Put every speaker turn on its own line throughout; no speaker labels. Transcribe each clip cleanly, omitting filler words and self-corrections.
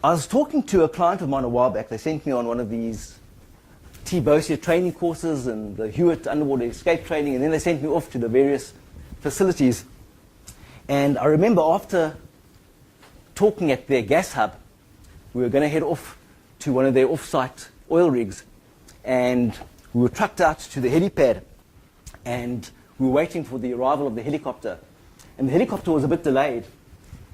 I was talking to a client of mine a while back. They sent me on one of these T-Bosia training courses and the Hewitt underwater escape training, and then they sent me off to the various facilities. And I remember after talking at their gas hub, we were going to head off to one of their off-site oil rigs, and we were trucked out to the helipad, and we were waiting for the arrival of the helicopter. And the helicopter was a bit delayed,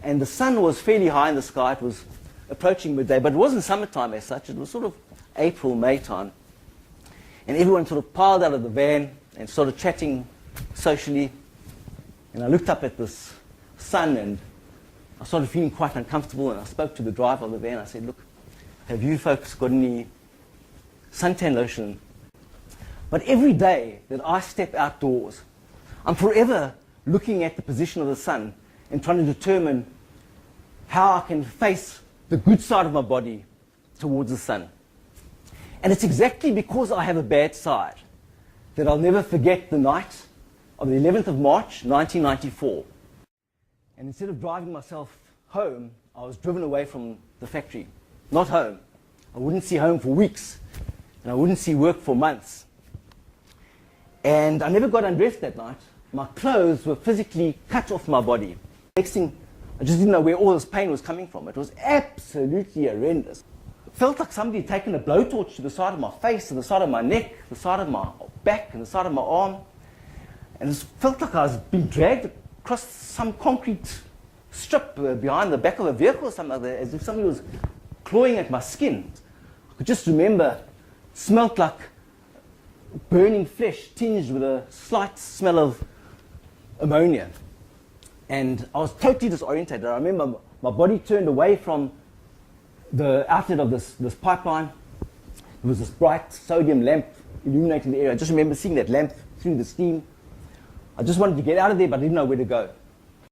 and the sun was fairly high in the sky. It was approaching midday, but it wasn't summertime as such. It was sort of April, May time. And everyone sort of piled out of the van and started chatting socially. And I looked up at this sun, and I started feeling quite uncomfortable, and I spoke to the driver of the van. I said, look, have you folks got any suntan lotion? But every day that I step outdoors, I'm forever looking at the position of the sun and trying to determine how I can face the good side of my body towards the sun. And it's exactly because I have a bad side that I'll never forget the night of the 11th of March, 1994. And instead of driving myself home, I was driven away from the factory. Not home. I wouldn't see home for weeks, and I wouldn't see work for months. And I never got undressed that night. My clothes were physically cut off my body. Next thing, I just didn't know where all this pain was coming from. It was absolutely horrendous. It felt like somebody had taken a blowtorch to the side of my face, to the side of my neck, the side of my back, and the side of my arm. And it felt like I was being dragged across some concrete strip behind the back of a vehicle or something like that, as if somebody was clawing at my skin. I could just remember it smelled like burning flesh tinged with a slight smell of ammonia. And I was totally disorientated. I remember my body turned away from the outlet of this pipeline. There was this bright sodium lamp illuminating the area. I just remember seeing that lamp through the steam. I just wanted to get out of there, but I didn't know where to go.